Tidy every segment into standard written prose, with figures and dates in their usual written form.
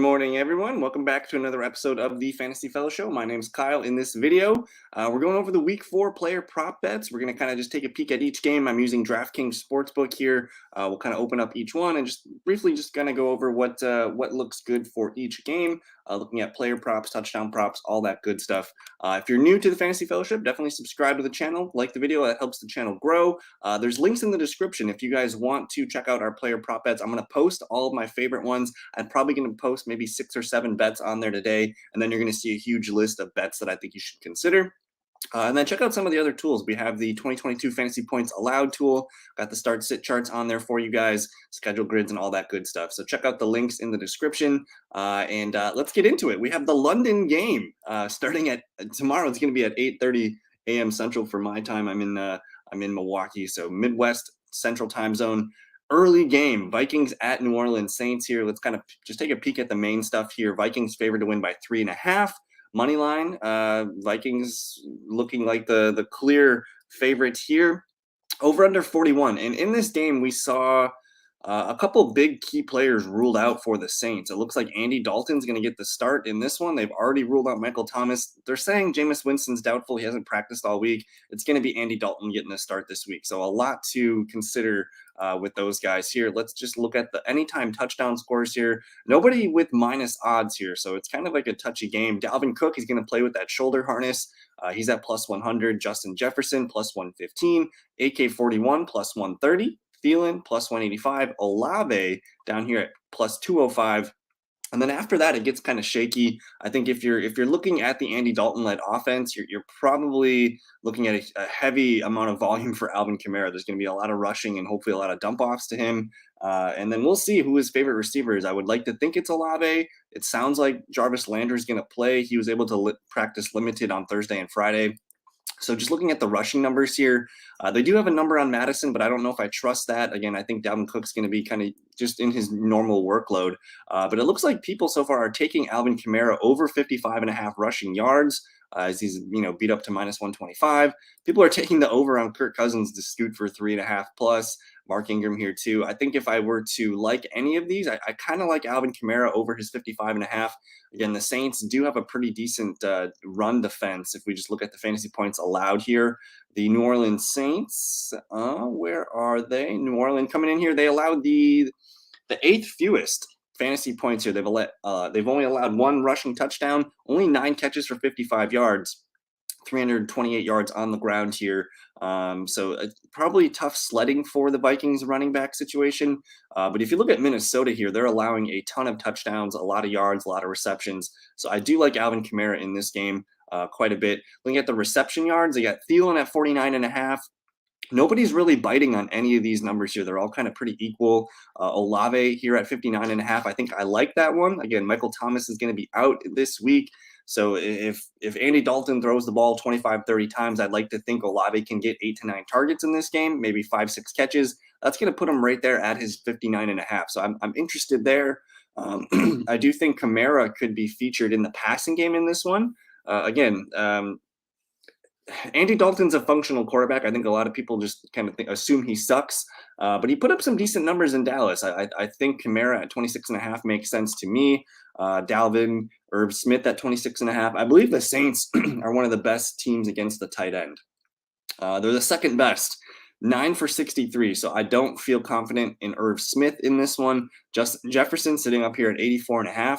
morning, everyone. Welcome back to another episode of the Fantasy Fellow Show. My name's Kyle. In this video, we're going over the Week 4 player prop bets. We're going to kind of just take a peek at each game. I'm using DraftKings Sportsbook here. We'll kind of open up each one and just briefly just kind of go over what looks good for each game, looking at player props, touchdown props, all that good stuff. If you're new to the Fantasy Fellowship, definitely subscribe to the channel, like the video. That helps the channel grow. There's links in the description if you guys want to check out our player prop bets. I'm going to post all of my favorite ones. I'm probably going to post maybe 6 or 7 bets on there today, and then you're going to see a huge list of bets that I think you should consider. And then check out some of the other tools. We have the 2022 Fantasy Points Allowed tool. Got the start sit charts on there for you guys, schedule grids, and all that good stuff. So check out the links in the description. And let's get into it. We have the London game starting at tomorrow. It's going to be at 8:30 a.m. Central for my time. I'm in Milwaukee, so Midwest Central Time Zone. Early game, Vikings at New Orleans Saints here. Let's kind of just take a peek at the main stuff here. Vikings favored to win by 3.5. Money line, Vikings looking like the clear favorite here. Over under 41. And in this game, we saw a couple big key players ruled out for the Saints. It looks like Andy Dalton's going to get the start in this one. They've already ruled out Michael Thomas. They're saying Jameis Winston's doubtful. He hasn't practiced all week. It's going to be Andy Dalton getting the start this week. So a lot to consider with those guys here. Let's just look at the anytime touchdown scores here. Nobody with minus odds here. So it's kind of like a touchy game. Dalvin Cook, he's going to play with that shoulder harness. He's at plus 100. Justin Jefferson, plus 115. AK-41, plus 130. Thielen, plus 185. Olave down here at plus 205. And then after that, it gets kind of shaky. I think if you're looking at the Andy Dalton-led offense, you're probably looking at a heavy amount of volume for Alvin Kamara. There's going to be a lot of rushing and hopefully a lot of dump-offs to him. And then we'll see who his favorite receiver is. I would like to think it's Olave. It sounds like Jarvis Landry is going to play. He was able to practice limited on Thursday and Friday. So just looking at the rushing numbers here, they do have a number on Madison, but I don't know if I trust that. Again, I think Dalvin Cook's going to be kind of just in his normal workload. But it looks like people so far are taking Alvin Kamara over 55.5 rushing yards as he's beat up to minus 125. People are taking the over on Kirk Cousins to scoot for 3.5 plus. Mark Ingram here too. I think if I were to like any of these, I kind of like Alvin Kamara over his 55.5. Again, the Saints do have a pretty decent run defense. If we just look at the fantasy points allowed here, the New Orleans Saints, where are they? New Orleans coming in here. They allowed the 8th fewest fantasy points here. They've only allowed 1 rushing touchdown, only 9 catches for 55 yards. 328 yards on the ground here. So probably tough sledding for the Vikings running back situation. But if you look at Minnesota here, they're allowing a ton of touchdowns, a lot of yards, a lot of receptions. So I do like Alvin Kamara in this game quite a bit. Looking at the reception yards, they got Thielen at 49.5. Nobody's really biting on any of these numbers here. They're all kind of pretty equal. Olave here at 59.5. I think I like that one. Again, Michael Thomas is going to be out this week. So if Andy Dalton throws the ball 25, 30 times, I'd like to think Olave can get 8 to 9 targets in this game, maybe 5, 6 catches. That's going to put him right there at his 59.5. So I'm interested there. I do think Kamara could be featured in the passing game in this one. Andy Dalton's a functional quarterback. I think a lot of people just kind of assume he sucks, but he put up some decent numbers in Dallas. I think Kamara at 26.5 makes sense to me. Dalvin, Irv Smith at 26.5. I believe the Saints are one of the best teams against the tight end. They're the second best, 9 for 63. So I don't feel confident in Irv Smith in this one. Justin Jefferson sitting up here at 84.5.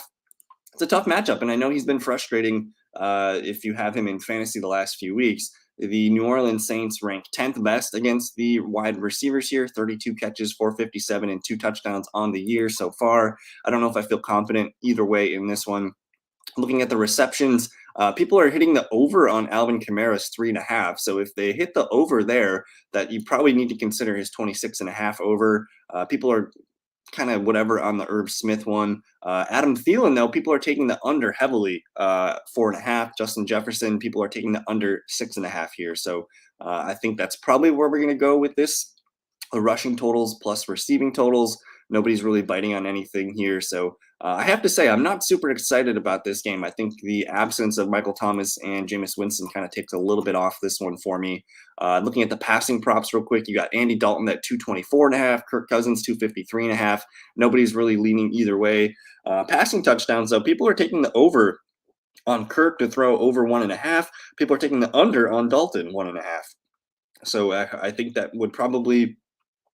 It's a tough matchup, and I know he's been frustrating if you have him in fantasy the last few weeks. The New Orleans Saints rank 10th best against the wide receivers here, 32 catches, 457, and 2 touchdowns on the year so far. I don't know if I feel confident either way in this one. Looking at the receptions, people are hitting the over on Alvin Kamara's 3.5. So if they hit the over there, that you probably need to consider his 26.5 over. People are kind of whatever on the Irv Smith one. Adam Thielen, though, people are taking the under heavily, 4.5. Justin Jefferson, people are taking the under 6.5 here. So I think that's probably where we're going to go with this. The rushing totals plus receiving totals. Nobody's really biting on anything here. So I have to say, I'm not super excited about this game. I think the absence of Michael Thomas and Jameis Winston kind of takes a little bit off this one for me. Looking at the passing props real quick, you got Andy Dalton at 224.5, Kirk Cousins 253.5. Nobody's really leaning either way. Passing touchdowns, though, people are taking the over on Kirk to throw over 1.5. People are taking the under on Dalton 1.5. So I think that would probably,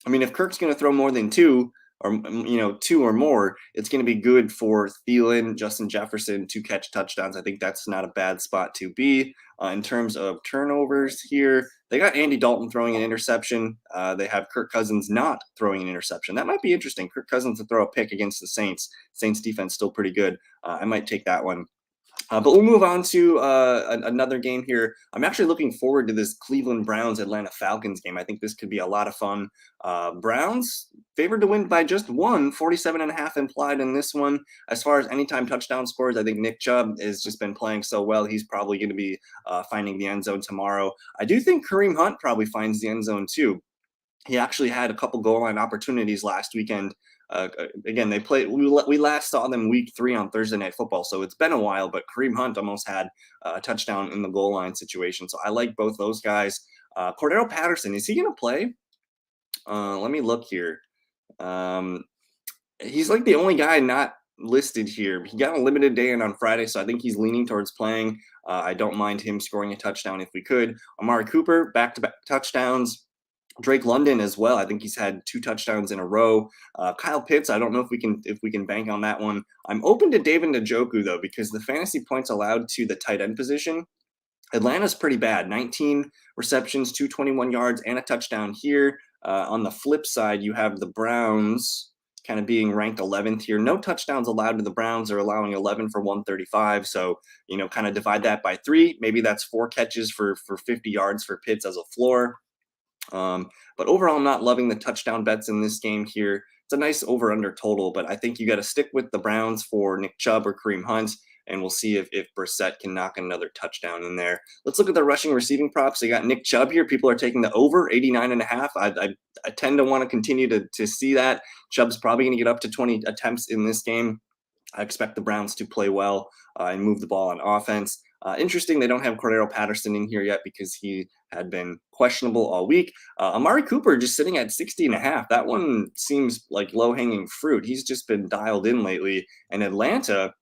I mean, if Kirk's going to throw more than two, or two or more, it's going to be good for Thielen, Justin Jefferson to catch touchdowns. I think that's not a bad spot to be. In terms of turnovers here, they got Andy Dalton throwing an interception. They have Kirk Cousins not throwing an interception. That might be interesting. Kirk Cousins to throw a pick against the Saints. Saints defense still pretty good. I might take that one. But we'll move on to another game here. I'm actually looking forward to this Cleveland Browns Atlanta Falcons game. I think this could be a lot of fun. Browns favored to win by just one, 47.5 implied in this one. As far as anytime touchdown scores, I think Nick Chubb has just been playing so well. He's probably going to be finding the end zone tomorrow. I do think Kareem Hunt probably finds the end zone too. He actually had a couple goal line opportunities last weekend. Again, they played. We last saw them week 3 on Thursday Night Football, so it's been a while. But Kareem Hunt almost had a touchdown in the goal line situation. So I like both those guys. Cordero Patterson, is he going to play? Let me look here. He's like the only guy not listed here. He got a limited day in on Friday, so I think he's leaning towards playing. I don't mind him scoring a touchdown if we could. Amari Cooper, back-to-back touchdowns. Drake London as well. I think he's had 2 touchdowns in a row. Kyle Pitts, I don't know if we can bank on that one. I'm open to David Njoku though, because the fantasy points allowed to the tight end position, Atlanta's pretty bad. 19 receptions, 221 yards, and a touchdown here. On the flip side, you have the Browns kind of being ranked 11th here. No touchdowns allowed to the Browns. Are allowing 11 for 135. So, kind of divide that by 3. Maybe that's 4 catches for 50 yards for Pitts as a floor. But overall, I'm not loving the touchdown bets in this game here. It's a nice over-under total, but I think you got to stick with the Browns for Nick Chubb or Kareem Hunt, and we'll see if Brissett can knock another touchdown in there. Let's look at the rushing receiving props. They got Nick Chubb here. People are taking the over 89.5. I tend to want to continue to see that. Chubb's probably going to get up to 20 attempts in this game. I expect the Browns to play well and move the ball on offense. Interesting, they don't have Cordero Patterson in here yet because he had been questionable all week. Amari Cooper just sitting at 60.5. That one seems like low-hanging fruit. He's just been dialed in lately. And Atlanta,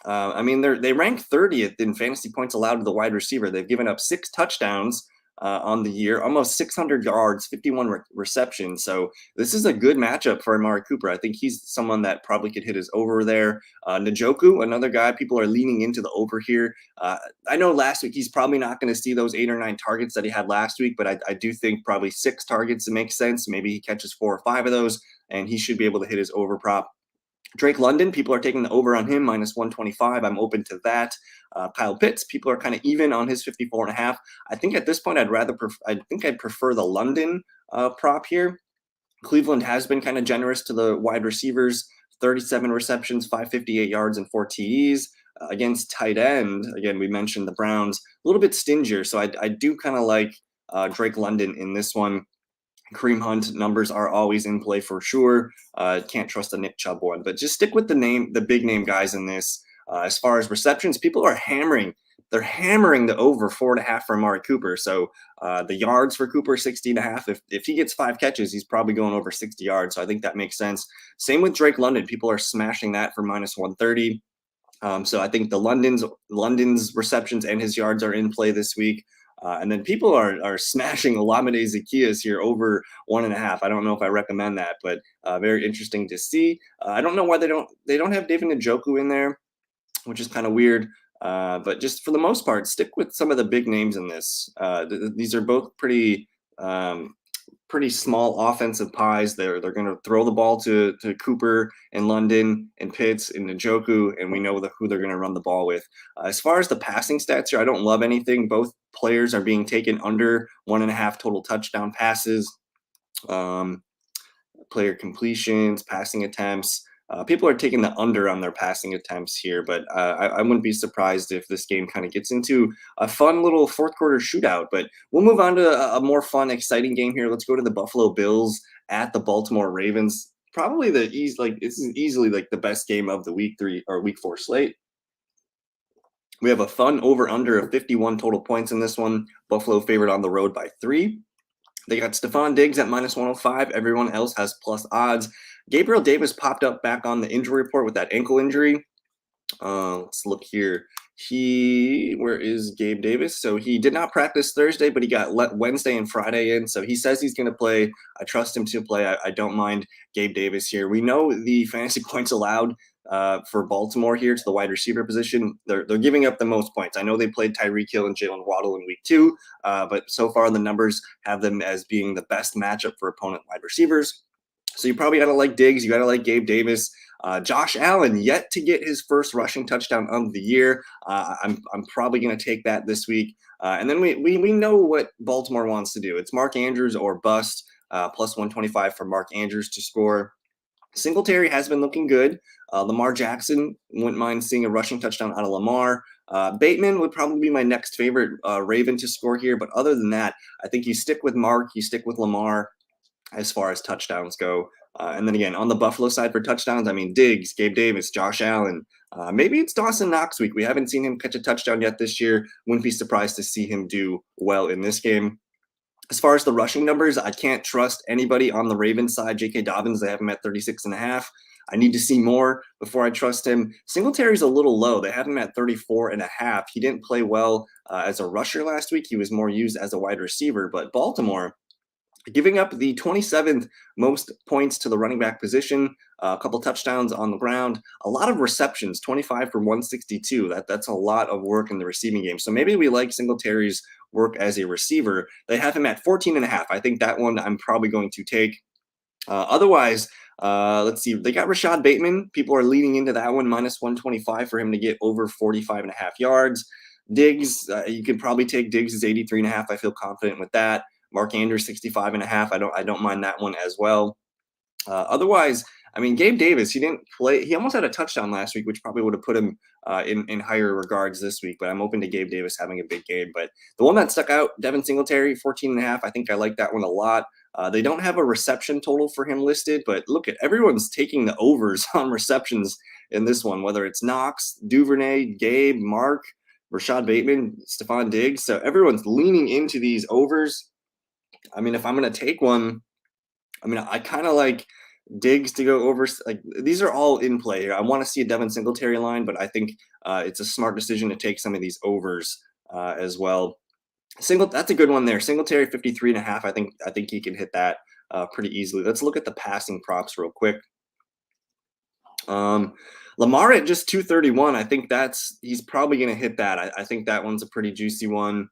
they rank 30th in fantasy points allowed to the wide receiver. They've given up 6 touchdowns on the year, almost 600 yards, 51 receptions. So this is a good matchup for Amari Cooper. I think he's someone that probably could hit his over there. Njoku, another guy, people are leaning into the over here. I know last week he's probably not going to see those 8 or 9 targets that he had last week, but I do think probably 6 targets, it makes sense. Maybe he catches 4 or 5 of those, and he should be able to hit his over prop. Drake London, people are taking the over on him, minus 125. I'm open to that. Kyle Pitts, people are kind of even on his 54.5. I think at this point, I'd prefer the London prop here. Cleveland has been kind of generous to the wide receivers, 37 receptions, 558 yards, and 4 TDs. Against tight end, again, we mentioned the Browns, a little bit stingier. So I do kind of like Drake London in this one. Kareem Hunt numbers are always in play for sure. Can't trust the Nick Chubb one, but just stick with the big name guys in this. As far as receptions, people are hammering. They're hammering the over 4.5 for Amari Cooper. So the yards for Cooper, 60.5. If he gets 5 catches, he's probably going over 60 yards. So I think that makes sense. Same with Drake London. People are smashing that for minus 130. So I think the London's receptions and his yards are in play this week. And then people are smashing Olamide Zaccheaus here over 1.5. I don't know if I recommend that, but very interesting to see. I don't know why they don't have David Njoku in there, which is kind of weird. But just for the most part, stick with some of the big names in this. These are both pretty small offensive pies. They're going to throw the ball to Cooper and London and Pitts and Njoku, and we know who they're going to run the ball with. As far as the passing stats here, I don't love anything. Both players are being taken under 1.5 total touchdown passes. Player completions, passing attempts. People are taking the under on their passing attempts here, but I wouldn't be surprised if this game kind of gets into a fun little fourth quarter shootout. But we'll move on to a more fun, exciting game here. Let's go to the Buffalo Bills at the Baltimore Ravens. probably this is easily like the best game of the week 3 or week 4 slate. We have a fun over/under of 51 total points in this one. Buffalo favored on the road by 3. They got Stephon Diggs at -105. Everyone else has plus odds. Gabriel Davis popped up back on the injury report with that ankle injury. Let's look here. Where is Gabe Davis? So he did not practice Thursday, but he got Wednesday and Friday in. So he says he's going to play. I trust him to play. I don't mind Gabe Davis here. We know the fantasy points allowed for Baltimore here to the wide receiver position. They're giving up the most points. I know they played Tyreek Hill and Jalen Waddle in week 2, but so far the numbers have them as being the best matchup for opponent wide receivers. So you probably got to like Diggs. You got to like Gabe Davis. Josh Allen yet to get his first rushing touchdown of the year. I'm probably going to take that this week. And then we know what Baltimore wants to do. It's Mark Andrews or bust. Plus 125 for Mark Andrews to score. Singletary has been looking good. Lamar Jackson, wouldn't mind seeing a rushing touchdown out of Lamar. Bateman would probably be my next favorite Raven to score here. But other than that, I think you stick with Mark, you stick with Lamar as far as touchdowns go. And then again, on the Buffalo side for touchdowns, I mean, Diggs, Gabe Davis, Josh Allen. Maybe it's Dawson Knox week. We haven't seen him catch a touchdown yet this year. Wouldn't be surprised to see him do well in this game. As far as the rushing numbers, I can't trust anybody on the Ravens side. J.K. Dobbins, they have him at 36.5. I need to see more before I trust him. Singletary's a little low. They have him at 34.5. He didn't play well as a rusher last week. He was more used as a wide receiver. But Baltimore, giving up the 27th most points to the running back position, a couple touchdowns on the ground, a lot of receptions, 25 for 162. That's a lot of work in the receiving game. So maybe we like Singletary's work as a receiver. They have him at 14.5. I think that one I'm probably going to take. Otherwise, let's see. They got Rashad Bateman. People are leaning into that one, -125 for him to get over 45.5 yards. Diggs, you could probably take Diggs as 83.5. I feel confident with that. Mark Andrews, 65.5. I don't mind that one as well. Otherwise, I mean, Gabe Davis, he didn't play. He almost had a touchdown last week, which probably would have put him in higher regards this week. But I'm open to Gabe Davis having a big game. But the one that stuck out, Devin Singletary, 14.5. I think I like that one a lot. They don't have a reception total for him listed, but look at everyone's taking the overs on receptions in this one, whether it's Knox, Duvernay, Gabe, Mark, Rashad Bateman, Stephon Diggs. So everyone's leaning into these overs. I mean, if I'm going to take one, I mean, I kind of like Diggs to go over. Like, these are all in play here. I want to see a Devin Singletary line, but I think it's a smart decision to take some of these overs as well. That's a good one there. Singletary 53.5. I think he can hit that pretty easily. Let's look at the passing props real quick. Lamar at just 231. I think he's probably going to hit that. I think that one's a pretty juicy one.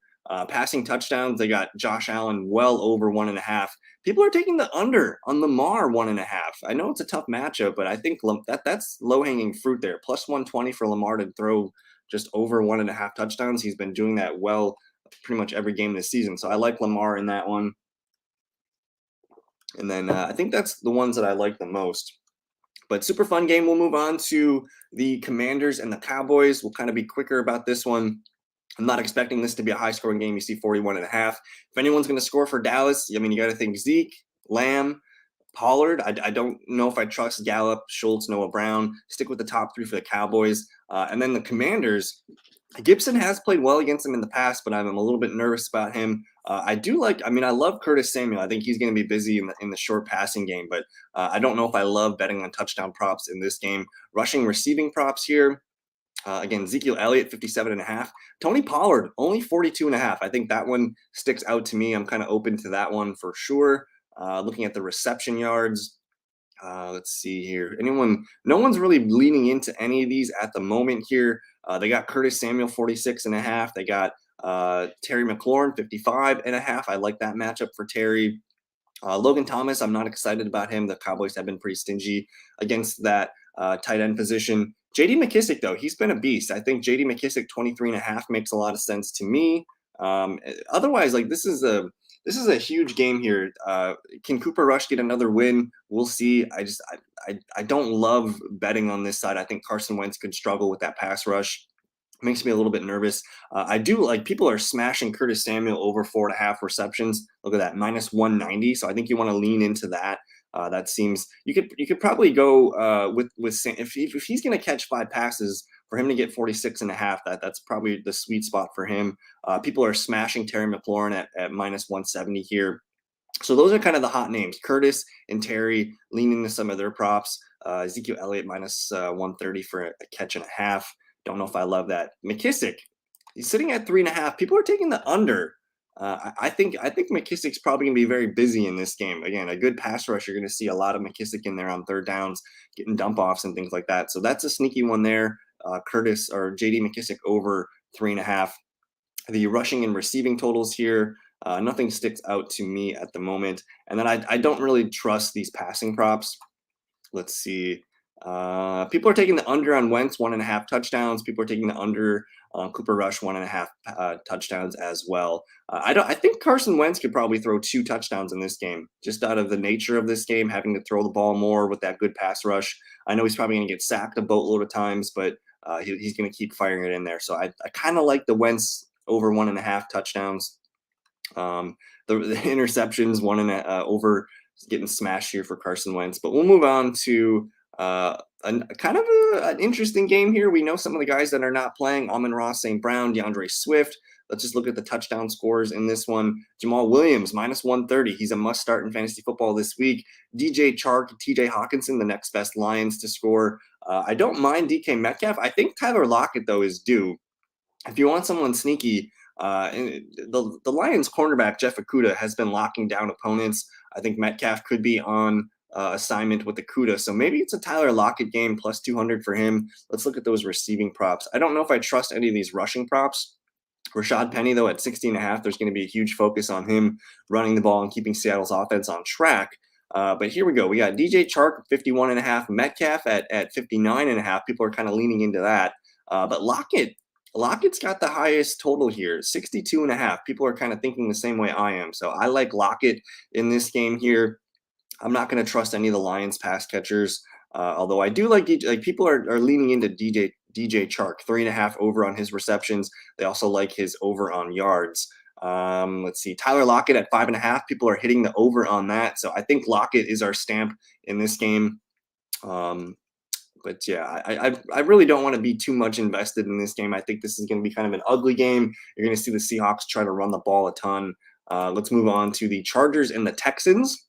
Passing touchdowns, they got Josh Allen well over 1.5. People are taking the under on Lamar 1.5. I know it's a tough matchup, but I think that's low-hanging fruit there. Plus 120 for Lamar to throw just over 1.5 touchdowns. He's been doing that well pretty much every game this season. So I like Lamar in that one. And then I think that's the ones that I like the most. But super fun game. We'll move on to the Commanders and the Cowboys. We'll kind of be quicker about this one. I'm not expecting this to be a high-scoring game. You see 41.5. If anyone's going to score for Dallas, I mean, you got to think Zeke, Lamb, Pollard. I don't know if I trust Gallup, Schultz, Noah Brown. Stick with the top 3 for the Cowboys. And then the Commanders, Gibson has played well against them in the past, but I'm a little bit nervous about him. I love Curtis Samuel. I think he's going to be busy in the short passing game, but I don't know if I love betting on touchdown props in this game. Rushing receiving props here. Again, Ezekiel Elliott, 57.5. Tony Pollard, only 42.5. I think that one sticks out to me. I'm kind of open to that one for sure. Looking at the reception yards, let's see here. No one's really leaning into any of these at the moment here. They got Curtis Samuel, 46.5. They got Terry McLaurin, 55.5. I like that matchup for Terry. Logan Thomas, I'm not excited about him. The Cowboys have been pretty stingy against that tight end position. J.D. McKissick, though, he's been a beast. I think J.D. McKissick 23.5 makes a lot of sense to me. Otherwise, like this is a huge game here. Can Cooper Rush get another win? We'll see. I don't love betting on this side. I think Carson Wentz could struggle with that pass rush. Makes me a little bit nervous. I do like people are smashing Curtis Samuel over 4.5 receptions. Look at that, -190. So I think you want to lean into that. That seems you could probably go with if he's going to catch 5 passes for him to get 46.5. That's probably the sweet spot for him. People are smashing Terry McLaurin at minus 170 here. So those are kind of the hot names. Curtis and Terry leaning into some of their props. Ezekiel Elliott minus 130 for a catch and a half. Don't know if I love that. McKissick, he's sitting at 3.5. People are taking the under. I think McKissick's probably gonna be very busy in this game. Again, a good pass rush. You're gonna see a lot of McKissick in there on third downs, getting dump offs and things like that. So that's a sneaky one there. Curtis or JD McKissick over 3.5. The rushing and receiving totals here. Nothing sticks out to me at the moment. And then I don't really trust these passing props. Let's see. People are taking the under on Wentz 1.5 touchdowns. People are taking the under on Cooper Rush 1.5 touchdowns as well. I think Carson Wentz could probably throw 2 touchdowns in this game, just out of the nature of this game, having to throw the ball more with that good pass rush. I know he's probably going to get sacked a boatload of times, but he's going to keep firing it in there. So I kind of like the Wentz over 1.5 touchdowns. The interceptions over getting smashed here for Carson Wentz. But we'll move on to an interesting game here. We know some of the guys that are not playing: Amon-Ra St. Brown, DeAndre Swift. Let's just look at the touchdown scores in this one. Jamal Williams minus 130. He's a must start in fantasy football this week. DJ Chark, TJ Hawkinson, the next best Lions to score. I don't mind DK Metcalf. I think Tyler Lockett though is due. If you want someone sneaky, the Lions cornerback Jeff Okudah has been locking down opponents. I think Metcalf could be on assignment with Okudah, so maybe it's a Tyler Lockett game plus 200 for him. Let's look at those receiving props. I don't know if I trust any of these rushing props. Rashad Penny though at 60.5, there's going to be a huge focus on him running the ball and keeping Seattle's offense on track. But here we go. We got DJ Chark 51.5, Metcalf at 59.5. People are kind of leaning into that, but Lockett's got the highest total here, 62.5. People are kind of thinking the same way I am. So I like Lockett in this game here. I'm not going to trust any of the Lions pass catchers, although I do like people are leaning into DJ Chark, 3.5 over on his receptions. They also like his over on yards. Let's see, Tyler Lockett at 5.5. People are hitting the over on that. So I think Lockett is our stamp in this game. But yeah, I really don't want to be too much invested in this game. I think this is going to be kind of an ugly game. You're going to see the Seahawks try to run the ball a ton. Let's move on to the Chargers and the Texans.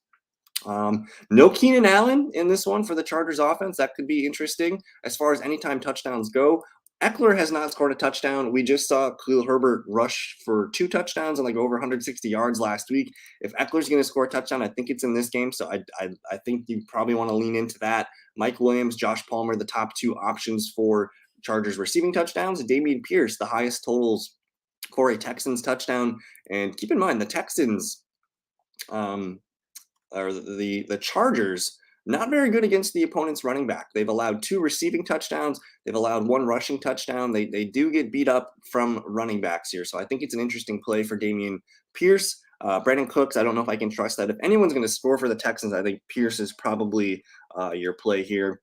No Keenan Allen in this one for the Chargers offense. That could be interesting as far as anytime touchdowns go. Eckler has not scored a touchdown. We just saw Khalil Herbert rush for 2 touchdowns and like over 160 yards last week. If Eckler's going to score a touchdown, I think it's in this game. So I think you probably want to lean into that. Mike Williams, Josh Palmer, the top 2 options for Chargers receiving touchdowns. Dameon Pierce, the highest totals for a Texans touchdown. And keep in mind, the Texans or the Chargers, not very good against the opponent's running back. They've allowed 2 receiving touchdowns. They've allowed 1 rushing touchdown. They do get beat up from running backs here. So I think it's an interesting play for Dameon Pierce. Brandon Cooks, I don't know if I can trust that. If anyone's going to score for the Texans, I think Pierce is probably your play here.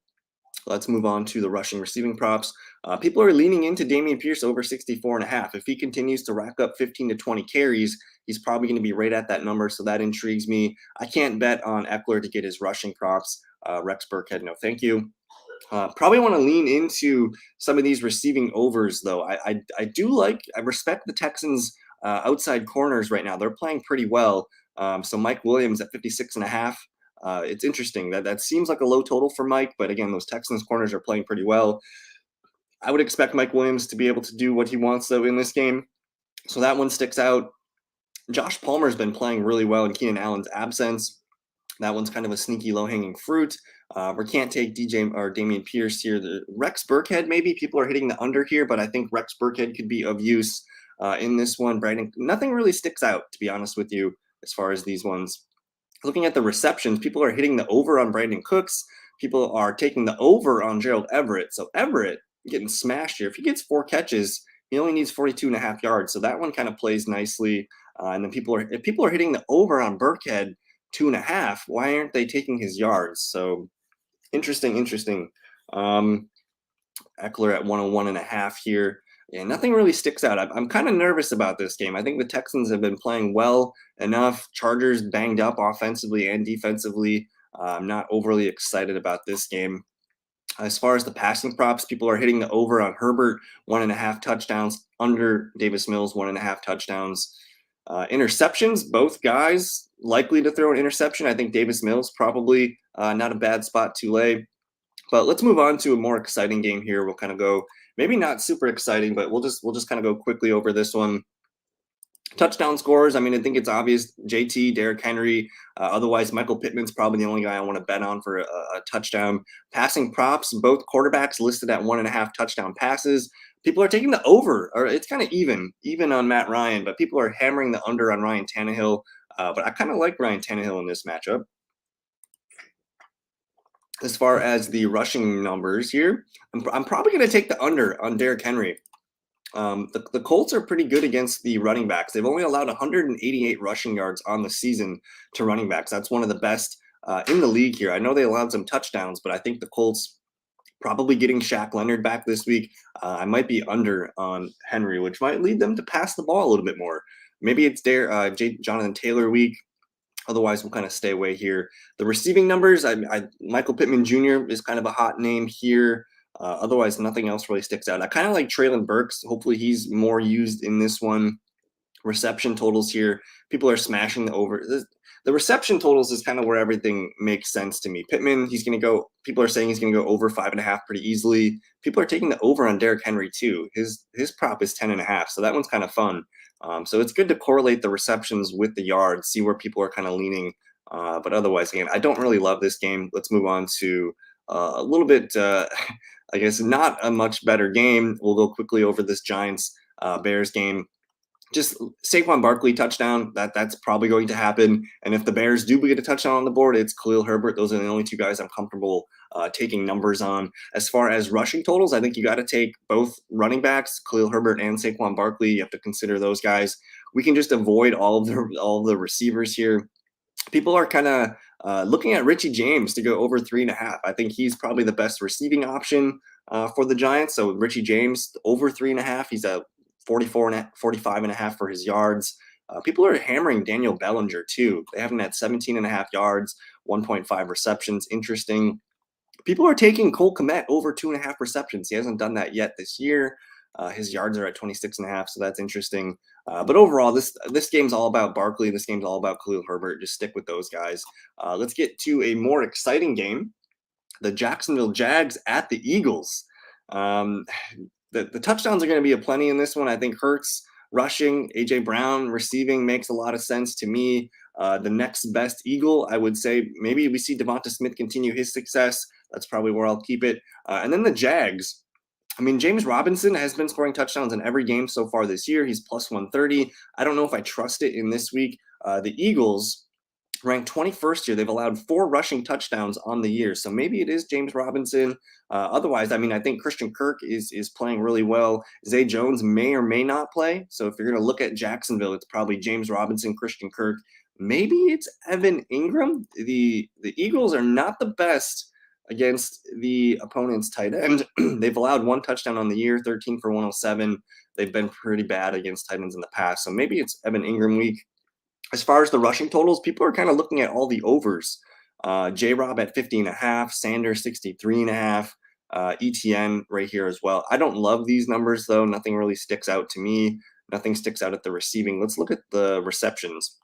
Let's move on to the rushing receiving props. People are leaning into Dameon Pierce over 64.5. If he continues to rack up 15 to 20 carries, he's probably going to be right at that number. So that intrigues me. I can't bet on Eckler to get his rushing props. Rex Burkhead, no thank you. Probably want to lean into some of these receiving overs, though. I respect the Texans' outside corners right now. They're playing pretty well. So Mike Williams at 56.5. It's interesting that seems like a low total for Mike, but again, those Texans corners are playing pretty well. I would expect Mike Williams to be able to do what he wants though in this game. So that one sticks out. Josh Palmer's been playing really well in Keenan Allen's absence. That one's kind of a sneaky low-hanging fruit. We can't take DJ or Dameon Pierce here. The Rex Burkhead, maybe people are hitting the under here, but I think Rex Burkhead could be of use in this one. Brandon, nothing really sticks out, to be honest with you, as far as these ones. Looking at the receptions, people are hitting the over on Brandon Cooks. People are taking the over on Gerald Everett. So Everett getting smashed here. If he gets 4 catches, he only needs 42.5 yards. So that one kind of plays nicely. And then if people are hitting the over on Burkhead 2.5, why aren't they taking his yards? So interesting. Eckler at 101.5 here. Yeah, nothing really sticks out. I'm kind of nervous about this game. I think the Texans have been playing well enough. Chargers banged up offensively and defensively. I'm not overly excited about this game. As far as the passing props, people are hitting the over on Herbert, 1.5 touchdowns, under Davis Mills, 1.5 touchdowns. Interceptions, both guys likely to throw an interception. I think Davis Mills probably not a bad spot to lay. But let's move on to a more exciting game here. We'll kind of go, maybe not super exciting, but we'll just kind of go quickly over this one. Touchdown scores, I mean, I think it's obvious. JT, Derrick Henry. Otherwise, Michael Pittman's probably the only guy I want to bet on for a touchdown. Passing props, both quarterbacks listed at 1.5 touchdown passes. People are taking the over, or it's kind of even on Matt Ryan, but people are hammering the under on Ryan Tannehill. But I kind of like Ryan Tannehill in this matchup. As far as the rushing numbers here, I'm probably going to take the under on Derrick Henry. The Colts are pretty good against the running backs. They've only allowed 188 rushing yards on the season to running backs. That's one of the best in the league here. I know they allowed some touchdowns, but I think the Colts probably getting Shaq Leonard back this week. I might be under on Henry, which might lead them to pass the ball a little bit more. Maybe it's Jonathan Taylor week. Otherwise, we'll kind of stay away here. The receiving numbers, Michael Pittman Jr. is kind of a hot name here. Otherwise, nothing else really sticks out. I kind of like Treylon Burks. Hopefully, he's more used in this one. Reception totals here. People are smashing the over. The reception totals is kind of where everything makes sense to me. Pittman, he's going to go. People are saying he's going to go over 5.5 pretty easily. People are taking the over on Derrick Henry too. His prop is 10.5, so that one's kind of fun. So it's good to correlate the receptions with the yards, see where people are kind of leaning. But otherwise, again, I don't really love this game. Let's move on to a little bit, I guess, not a much better game. We'll go quickly over this Giants Bears game. Just Saquon Barkley touchdown. That's probably going to happen. And if the Bears do get a touchdown on the board, it's Khalil Herbert. Those are the only two guys I'm comfortable taking numbers on. As far as rushing totals, I think you got to take both running backs, Khalil Herbert and Saquon Barkley. You have to consider those guys. We can just avoid all of the receivers here. People are kind of looking at Richie James to go over 3.5. I think he's probably the best receiving option for the Giants. So Richie James over 3.5. He's a 45.5 for his yards. People are hammering Daniel Bellinger too. They have him at 17.5 yards, 1.5 receptions. Interesting. People are taking Cole Kmet over 2.5 receptions. He hasn't done that yet this year. His yards are at 26.5, so that's interesting. But overall, this game's all about Barkley. This game's all about Khalil Herbert. Just stick with those guys. Let's get to a more exciting game. The Jacksonville Jags at the Eagles. The touchdowns are going to be aplenty in this one. I think Hurts rushing, A.J. Brown receiving makes a lot of sense to me. The next best Eagle, I would say, maybe we see Devonta Smith continue his success. That's probably where I'll keep it. And then the Jags. I mean, James Robinson has been scoring touchdowns in every game so far this year. He's plus 130. I don't know if I trust it in this week. The Eagles ranked 21st here. They've allowed 4 rushing touchdowns on the year. So maybe it is James Robinson. Otherwise, I mean, I think Christian Kirk is playing really well. Zay Jones may or may not play. So if you're going to look at Jacksonville, it's probably James Robinson, Christian Kirk. Maybe it's Evan Ingram. The Eagles are not the best against the opponent's tight end. They've allowed 1 touchdown on the year, 13 for 107. They've been pretty bad against tight ends in the past. So maybe it's Evan Ingram week. As far as the rushing totals, people are kind of looking at all the overs. J-Rob at 50.5, Sanders 63.5, ETN right here as well. I don't love these numbers, though. Nothing really sticks out to me. Nothing sticks out at the receiving. Let's look at the receptions.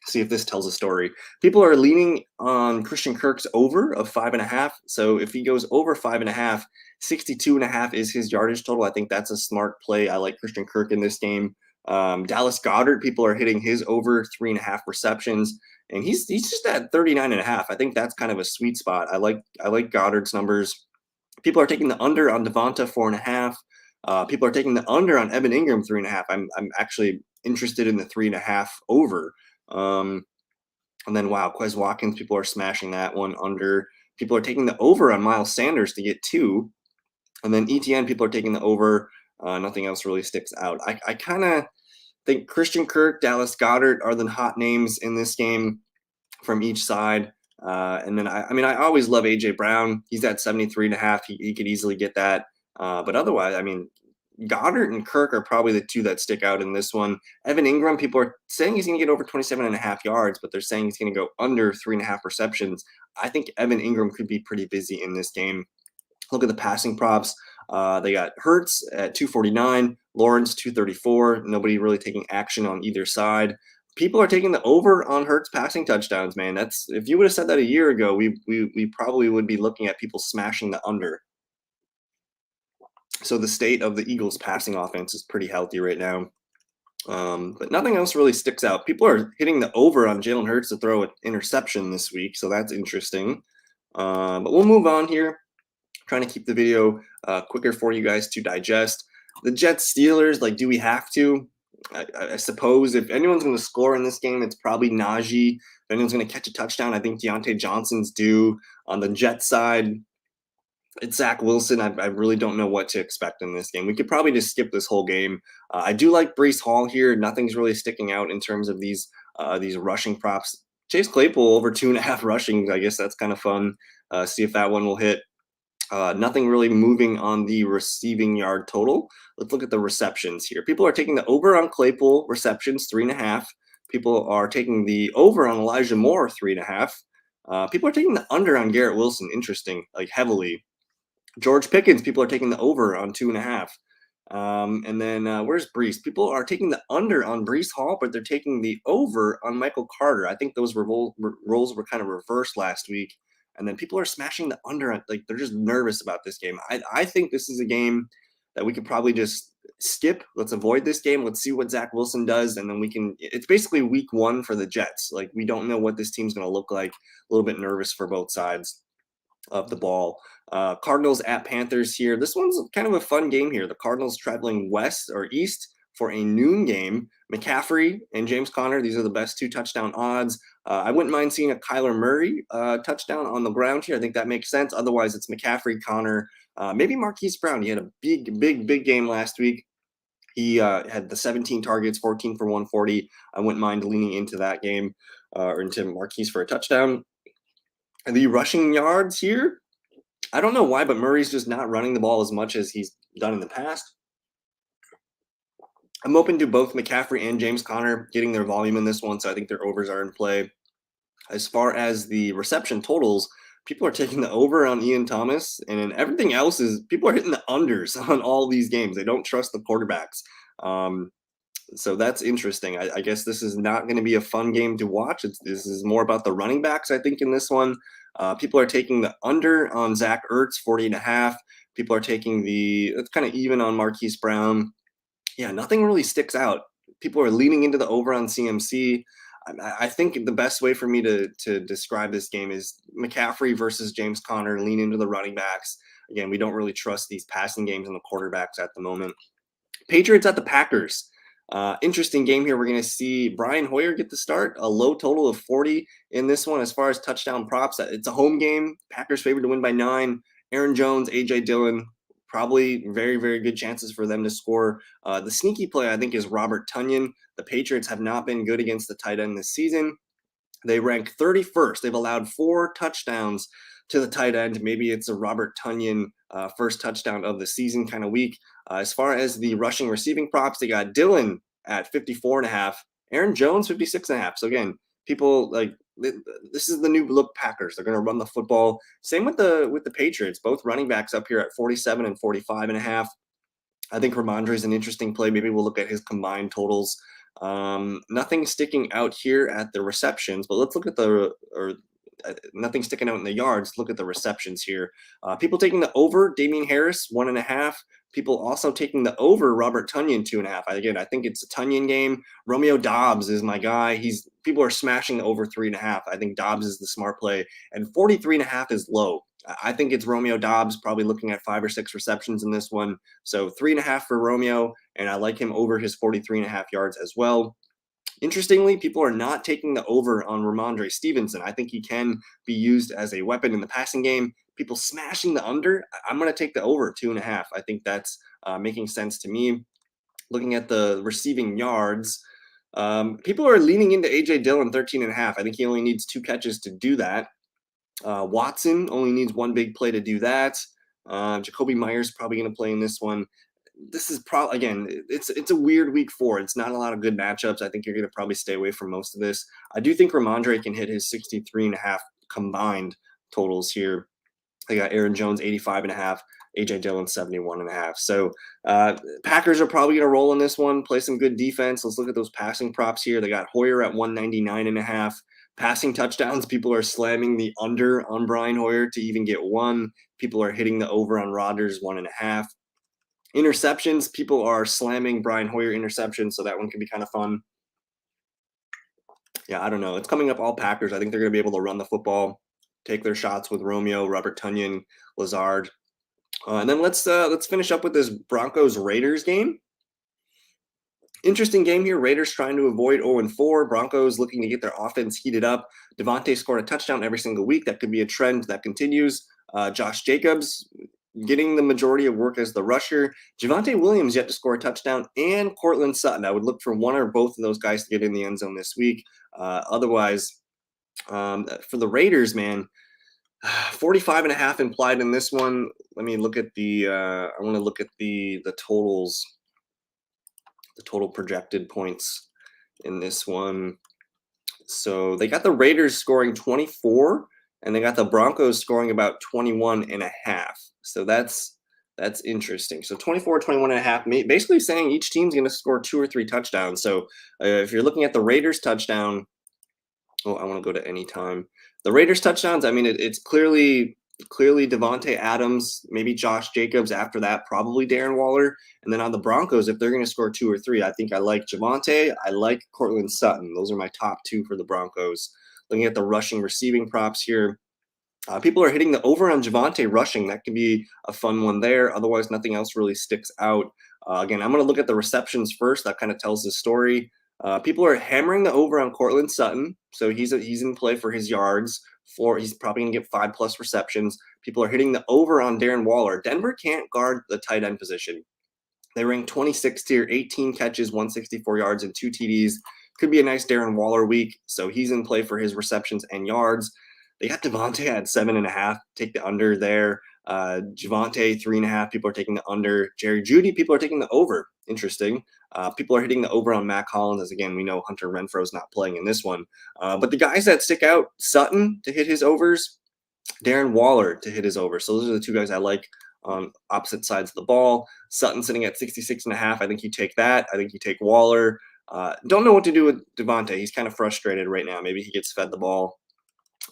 See if this tells a story. People are leaning on Christian Kirk's over of 5.5. So if he goes over 5.5, 62.5 is his yardage total. I think that's a smart play. I like Christian Kirk in this game. Dallas Goedert, people are hitting his over 3.5 receptions, and he's just at 39.5. I think that's kind of a sweet spot. I like Goddard's numbers. People are taking the under on Devonta 4.5. People are taking the under on Evan Ingram 3.5. I'm actually interested in the 3.5 over. And then, wow, Quez Watkins, people are smashing that one under. People are taking the over on Miles Sanders to get 2. And then ETN, people are taking the over. Nothing else really sticks out. I kind of think Christian Kirk, Dallas Goedert are the hot names in this game from each side. And then, I always love A.J. Brown. He's at 73.5. He could easily get that. But otherwise, I mean, Goddard and Kirk are probably the two that stick out in this one. Evan Ingram, people are saying he's going to get over 27.5 yards, but they're saying he's going to go under 3.5 receptions. I think Evan Ingram could be pretty busy in this game. Look at the passing props. They got Hurts at 249, Lawrence 234. Nobody really taking action on either side. People are taking the over on Hurts passing touchdowns, man. That's, if you would have said that a year ago, we probably would be looking at people smashing the under. So the state of the Eagles passing offense is pretty healthy right now. But nothing else really sticks out. People are hitting the over on Jalen Hurts to throw an interception this week, so that's interesting. But we'll move on here. Trying to keep the video quicker for you guys to digest. The Jets Steelers, like, do we have to? I suppose if anyone's going to score in this game, it's probably Najee. If anyone's going to catch a touchdown, I think Deontay Johnson's due. On the Jets side, it's Zach Wilson. I really don't know what to expect in this game. We could probably just skip this whole game. I do like Breece Hall here. Nothing's really sticking out in terms of these rushing props. Chase Claypool over 2.5 rushing. I guess that's kind of fun. See if that one will hit. Nothing really moving on the receiving yard total. Let's look at the receptions here. People are taking the over on Claypool receptions, 3.5. People are taking the over on Elijah Moore, 3.5. People are taking the under on Garrett Wilson. Interesting, like heavily. George Pickens, people are taking the over on 2.5. And then where's Breece? People are taking the under on Breece Hall, but they're taking the over on Michael Carter. I think those roles were kind of reversed last week. And then people are smashing the under. Like, they're just nervous about this game. I think this is a game that we could probably just skip. Let's avoid this game. Let's see what Zach Wilson does. And then we can – it's basically week one for the Jets. Like, we don't know what this team's going to look like. A little bit nervous for both sides of the ball. Cardinals at Panthers here. This one's kind of a fun game here. The Cardinals traveling west or east for a noon game. McCaffrey and James Conner, these are the best 2 touchdown odds. I wouldn't mind seeing a Kyler Murray touchdown on the ground here. I think that makes sense. Otherwise, it's McCaffrey, Conner, maybe Marquise Brown. He had a big game last week. He had the 17 targets, 14 for 140. I wouldn't mind leaning into that game or into Marquise for a touchdown. And the rushing yards here, I don't know why, but Murray's just not running the ball as much as he's done in the past. I'm open to both McCaffrey and James Conner getting their volume in this one, so I think their overs are in play. As far as the reception totals, people are taking the over on Ian Thomas, and then everything else is people are hitting the unders on all these games. They don't trust the quarterbacks. So that's interesting. I guess this is not going to be a fun game to watch. This is more about the running backs, I think, in this one. People are taking the under on Zach Ertz, 40.5. People are taking it's kind of even on Marquise Brown. Yeah, nothing really sticks out. People are leaning into the over on CMC. I think the best way for me to describe this game is McCaffrey versus James Conner, lean into the running backs. Again, we don't really trust these passing games and the quarterbacks at the moment. Patriots at the Packers. Interesting game here. We're going to see Brian Hoyer get the start, a low total of 40 in this one. As far as touchdown props, it's a home game. Packers favored to win by 9. Aaron Jones, A.J. Dillon, probably very, very good chances for them to score. The sneaky play, I think, is Robert Tonyan. The Patriots have not been good against the tight end this season. They rank 31st. They've allowed 4 touchdowns to the tight end. Maybe it's a Robert Tonyan first touchdown of the season kind of week. As far as the rushing receiving props, they got Dillon at 54.5, Aaron Jones 56.5. So again, people like this is the new look Packers. They're going to run the football. Same with the Patriots. Both running backs up here at 47 and 45.5. I think Ramondre is an interesting play. Maybe we'll look at his combined totals. Nothing sticking out here at the receptions, but let's look at nothing sticking out in the yards. Look at the receptions here. People taking the over, Damian Harris, 1.5. People also taking the over, Robert Tonyan, 2.5. Again, I think it's a Tonyan game. Romeo Doubs is my guy. People are smashing the over 3.5. I think Doubs is the smart play, and 43.5 is low. I think it's Romeo Doubs, probably looking at 5 or 6 receptions in this one. So 3.5 for Romeo, and I like him over his 43.5 yards as well. Interestingly, people are not taking the over on Ramondre Stevenson. I think he can be used as a weapon in the passing game. People smashing the under. I'm going to take the over 2.5. I think that's making sense to me. Looking at the receiving yards, people are leaning into A.J. Dillon, 13.5. I think he only needs 2 catches to do that. Watson only needs 1 big play to do that. Jacoby Myers probably going to play in this one. this is probably, again, it's a weird week 4. It's not a lot of good matchups. I think you're going to probably stay away from most of this. I do think Ramondre can hit his 63.5 combined totals here. They got Aaron Jones 85.5, AJ Dillon 71.5. So Packers are probably going to roll in this one, play some good defense. Let's look at those passing props here. They got Hoyer at 199.5. Passing touchdowns, people are slamming the under on Brian Hoyer to even get 1. People are hitting the over on Rodgers 1.5. Interceptions, people are slamming Brian Hoyer interceptions, so that one can be kind of fun. Yeah, I don't know. It's coming up all Packers. I think they're going to be able to run the football, take their shots with Romeo, Robert Tonyan, Lazard. And then let's finish up with this Broncos Raiders game. Interesting game here. Raiders trying to avoid 0-4. Broncos looking to get their offense heated up. Devontae scored a touchdown every single week. That could be a trend that continues. Josh Jacobs getting the majority of work as the rusher. Javonte Williams yet to score a touchdown, and Cortland Sutton. I would look for one or both of those guys to get in the end zone this week. Otherwise, for the Raiders, man, 45.5 implied in this one. Let me look at the I want to look at the totals, the total projected points in this one. So they got the Raiders scoring 24, and they got the Broncos scoring about 21.5. So that's interesting. So 24, 21.5, basically saying each team's going to score 2 or 3 touchdowns. So if you're looking at the Raiders touchdown, oh, I want to go to any time. The Raiders touchdowns, I mean, it's clearly Devontae Adams, maybe Josh Jacobs after that, probably Darren Waller. And then on the Broncos, if they're going to score 2 or 3, I think I like Javonte. I like Cortland Sutton. Those are my top 2 for the Broncos. Looking at the rushing receiving props here, people are hitting the over on Javonte rushing. That could be a fun one there. Otherwise, nothing else really sticks out. Again, I'm going to look at the receptions first. That kind of tells the story. People are hammering the over on Cortland Sutton, so he's in play for his yards. He's probably going to get 5+ receptions. People are hitting the over on Darren Waller. Denver can't guard the tight end position. They rank 26th here, 18 catches, 164 yards, and 2 TDs. Could be a nice Darren Waller week, so he's in play for his receptions and yards. They got Devontae at 7.5. Take the under there. Javonte 3.5. People are taking the under. Jerry Jeudy, people are taking the over. Interesting. People are hitting the over on Mac Hollins, as again, we know Hunter Renfro's not playing in this one. But the guys that stick out, Sutton to hit his overs, Darren Waller to hit his over. So those are the 2 guys I like on opposite sides of the ball. Sutton sitting at 66.5. I think you take that. I think you take Waller. Don't know what to do with Devontae. He's kind of frustrated right now. Maybe he gets fed the ball.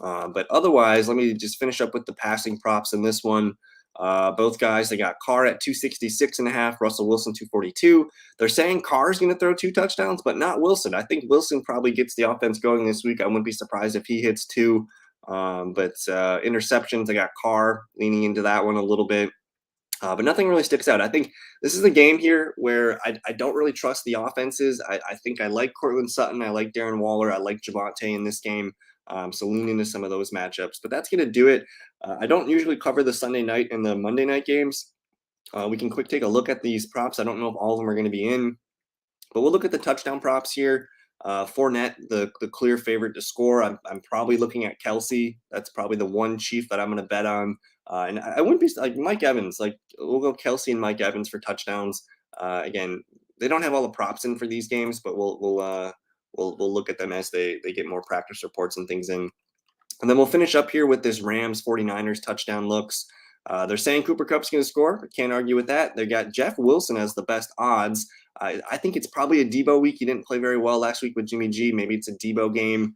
But otherwise, let me just finish up with the passing props in this one. Both guys, they got Carr at 266.5, Russell Wilson 242. They're saying Carr's going to throw 2 touchdowns, but not Wilson. I think Wilson probably gets the offense going this week. I wouldn't be surprised if he hits 2. But interceptions, I got Carr leaning into that one a little bit. But nothing really sticks out. I think this is the game here where I don't really trust the offenses. I think I like Cortland Sutton. I like Darren Waller. I like Javonte in this game. So lean into some of those matchups. But that's going to do it. I don't usually cover the Sunday night and the Monday night games. We can quick take a look at these props. I don't know if all of them are going to be in. But we'll look at the touchdown props here. Fournette, the clear favorite to score. I'm probably looking at Kelsey. That's probably the one chief that I'm going to bet on. And I wouldn't be like Mike Evans. Like we'll go Kelsey and Mike Evans for touchdowns. Again, they don't have all the props in for these games, but we'll look at them as they get more practice reports and things in. And then we'll finish up here with this Rams 49ers touchdown looks. They're saying Cooper Kupp's going to score. Can't argue with that. They got Jeff Wilson as the best odds. I think it's probably a Debo week. He didn't play very well last week with Jimmy G. Maybe it's a Debo game.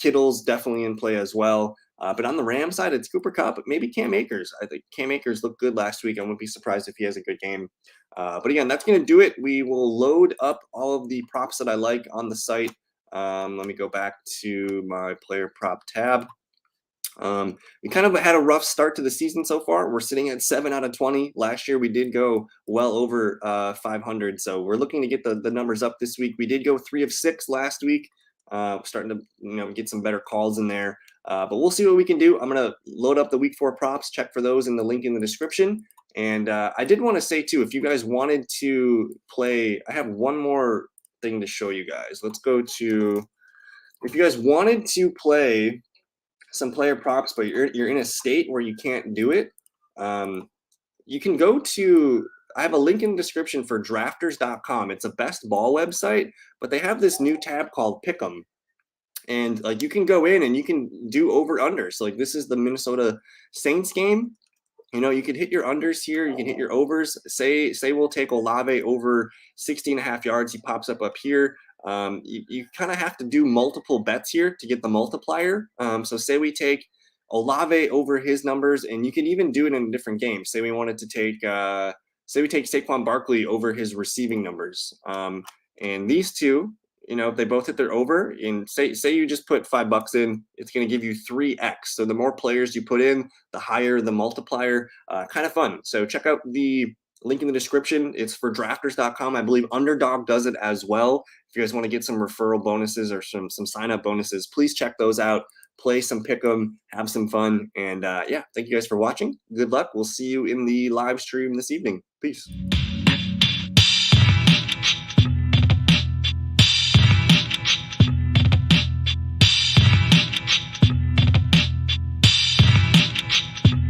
Kittle's definitely in play as well. But on the Rams side, it's Cooper Kupp, maybe Cam Akers. I think Cam Akers looked good last week. I wouldn't be surprised if he has a good game. But again, that's going to do it. We will load up all of the props that I like on the site. Let me go back to my player prop tab. We kind of had a rough start to the season so far. We're sitting at 7 out of 20. Last year, we did go well over 500. So we're looking to get the numbers up this week. We did go 3 of 6 last week. Starting to get some better calls in there. But we'll see what we can do. I'm going to load up the week 4 props, check for those in the link in the description. And I did want to say, too, if you guys wanted to play, I have one more thing to show you guys. Let's go to, if you guys wanted to play some player props, but you're in a state where you can't do it, you can go to, I have a link in the description for drafters.com. It's a best ball website, but they have this new tab called Pick'em. And like you can go in and you can do over unders. So like this is the Minnesota Saints game. You know, you can hit your unders here. You can hit your overs. Say we'll take Olave over 60.5 yards. He pops up here. You kind of have to do multiple bets here to get the multiplier. So say we take Olave over his numbers, and you can even do it in a different game. Say we wanted to take, say we take Saquon Barkley over his receiving numbers. And these two, you know, if they both hit their over, and say you just put $5 in, it's going to give you 3x. So the more players you put in, the higher the multiplier. Kind of fun. So check out the link in the description. It's for drafters.com. I believe Underdog does it as well. If you guys want to get some referral bonuses or some sign up bonuses, please check those out. Play some pick'em, have some fun, and yeah, thank you guys for watching. Good luck. We'll see you in the live stream this evening. Peace.